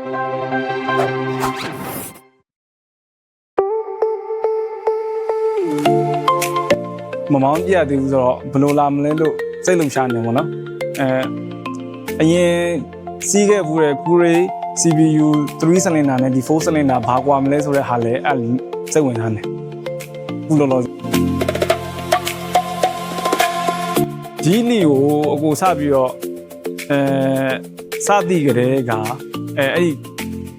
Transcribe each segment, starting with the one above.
မမောင်းပြသေးဘူးဆိုတော့ဘယ်လိုလာမလဲလို့စိတ်လုံရှာနေပေါ့နော်အရင်စီးခဲ့ဘူးတဲ့ Cure CPU 3 cylinder နဲ့ဒီ4 cylinder ဘာကွာမလဲဆိုတဲ့ဟာလဲအဲ့စိတ်ဝင်စားနေခုလောလောဒီလီကိုအကိုစပြီးတော့စသည်ကလေးကအဲ့ဒီ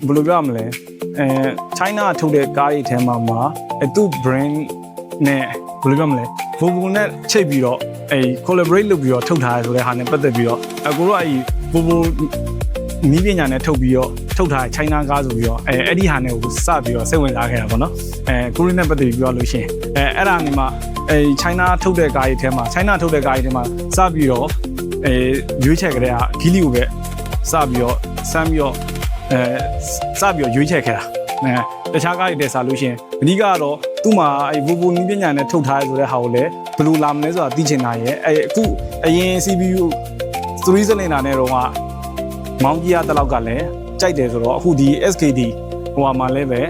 ဘယ်လိုပြောရမလဲChina ထုတ်တဲ့ကားတွေထဲမှာသူ့ brand နဲ့ဘယ်လိုပြောမလဲVolvo နဲ့ချိတ်ပြီးတော့collaborate လုပ်ပြီးတော့ထုတ်ထားရဆိုတဲ့ဟာနဲ့ပတ်သက်ပြီးတော့အကိုတို့Volvo နီးပညာနဲ့ထုတ်ပြီးတော့ထုတ်ထားတဲ့ China ကားဆိုပြီးတော့အဲ့ဒီဟာနဲ့ကိုစပြီးတော့စိတ်ဝင်စားခဲ့တာပေါ့နော်ကိုရီးနဲ့ပတ်သက်ပြီးပြောလို့ရှိရင်အဲ့ဒါနေမှာChina ထုတ်တဲ့ကားတွေထဲမှာ China ထုတ်တဲ့ကားတွေထဲမှာစပြီးတော့ရွေးချယ်ကြတဲ့ဟာဂီလီကိုပဲစပြီးတော့စမ်းပြီးတော့စပြီးတော့ရွေးချယ်ခဲ့တာတခြားကားတွေတက်စားလို့ရှိရင်အဓိကတော့သူ့မှာVolvo နီးပညာနဲ့ထုတ်ထားရဆိုတဲ့ဟာကိုလည်းဘယ်လိုလာမလဲဆိုတာသိချင်တာရဲ့အခုအရင် CPU 3 cylinder နဲ့တော့မောင်းကြီးရတဲ့လောက်ကလည်းကြိုက်တယ်ဆိုတော့အခုဒီ SKD ဟိုမှာလည်းပဲ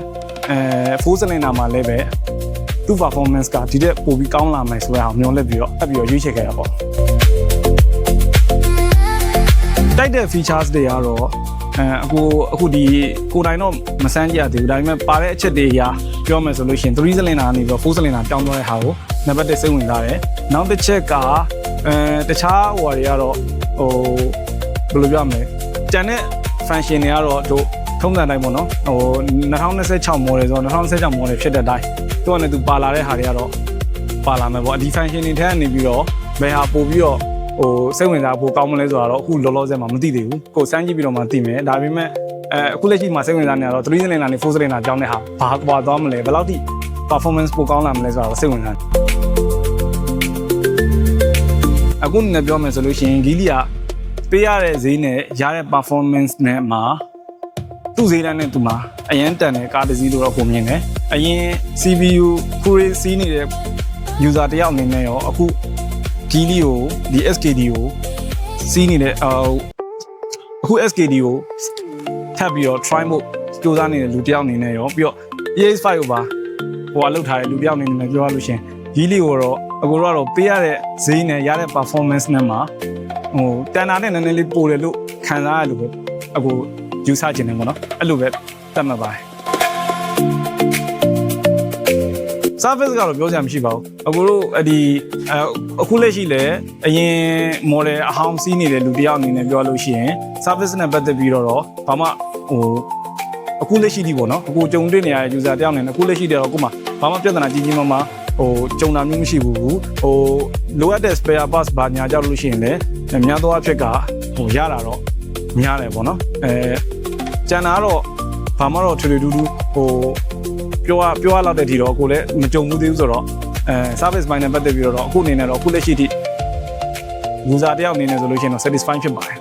4 cylinder မှာလည်းပဲသူ့ performance ကဒီတက်ပိုပြီးကောင်းလာမယ်ဆိုတဲ့ဟာမျှော်လင့်ပြီးတော့အပြီးတော့ရွေးချယ်ခဲ့တာပေါ့တိုက်တဲ့ features တွေကတော့အခုဒီကိုတိုင်းတော့မစမ်းကြရသေးဘူးဒါပေမဲ့ပါတဲ့အချက်တွေအရာပြောမယ်ဆိုလို့ရှိရင်3 cylinder ကနေပြီးတော့4 cylinder ပြောင်းသွားတဲ့ဟာကိုနံပါတ်1စိတ်ဝင်စားတယ်နောက်တစ်ချက်ကတခြားဟိုတွေကတော့ဘယ်လိုပြောမလဲကျန်တဲ့ function တွေကတော့တို့ထုံးစံတိုင်းပေါ့နော်2026 model ဆိုတော့2026 model ဖြစ်တဲ့အတိုင်းသူကလည်းသူပါလာတဲ့ဟာတွေကတော့ပါလာမယ်ပေါ့ဒီ function တွေထဲကနေပြီးတော့ဘယ်ဟာပို့ပြီးတော့စိတ်ဝင်စားဖို့ကောင်းမလဲဆိုတာတော့အခုလောလောဆယ်မှာမသိသေးဘူးကိုစမ်းကြည့်ပြီးတော့မှသိမယ်ဒါပေမဲ့အခုလက်ရှိမှာစိတ်ဝင်စားနေရတော့3 cylinder နဲ့4 cylinder ကြောင်းတဲ့ဟာဘာကွာသွားမလဲဘယ်လောက်ထိ performance ပိုကောင်းလာမလဲဆိုတာတော့စိတ်ဝင်စားတယ်အခုနဲ့ပြောမယ်ဆိုလို့ရှိရင်ဂီလီကပေးရတဲ့ဈေးနဲ့ရတဲ့ performance နဲ့မှာသူ့ဈေးတန်းနဲ့သူမှာအရင်တန်တဲ့ကားတစ်စီးလို့တော့ပုံမြင်တယ်အရင် CPU Cure စီးနေတဲ့ user တယောက်အနေနဲ့ရောအခုဂီလီကိုဒီ SKD ကိုစီးနေတဲ့အခု SKD ကိုထပ်ပြီးတော့ try ဖို့စူးစမ်းနေတဲ့လူတယောက်အနေနဲ့ရောပြီးတော့ EX5 ကိုပါဟိုကလောက်ထားတဲ့လူတယောက်အနေနဲ့ပြောရလို့ရှင်ဂီလီကိုတော့အကိုတို့ကတော့ပေးရတဲ့ဈေးနဲ့ရတဲ့ performance နဲ့မှာတန်တာနဲ့နည်းနည်းလေးပိုတယ်လို့ခံစားရလို့ပဲအကိုယူဆချင်တယ်ပေါ့နော်အဲ့လိုပဲတတ်မှတ်ပါတယ် service ကတော့ပြောစရာမရှိပါဘူးအကိုတို့အခုလက်ရှိလည်းအရင် model အဟောင်းစီးနေတဲ့လူတယောက်အနေနဲ့ပြောလို့ရှိရင် service နဲ့ပတ်သက်ပြီးတော့ဘာမှအခုလက်ရှိဒီပေါ့နော်အခုကြုံတွေ့နေရတဲ့ user တယောက်အနေနဲ့အခုလက်ရှိတော့အခုမှဘာမှပြဿနာကြီးကြီးမားမားကြုံတာမျိုးမရှိဘူးလိုအပ်တဲ့ spare parts ဘာညာကြောက်လို့ရှိရင်လည်းများသောအားဖြင့်ကရတာတော့များတယ်ပေါ့နော်ကျန်တာကတော့ဘာမှတော့ထွေထွေတူတူပြောရလောက်တဲ့ဒီတော့ကိုလည်းမကြုံဘူးသေးဘူးဆိုတော့service ပိုင်းနဲ့ပတ်သက်ပြီးတော့အခုအနေနဲ့တော့အခုလက်ရှိထိ user တယောက်အနေနဲ့ဆိုလို့ရှိရင်တော့ satisfy ဖြစ်ပါတယ်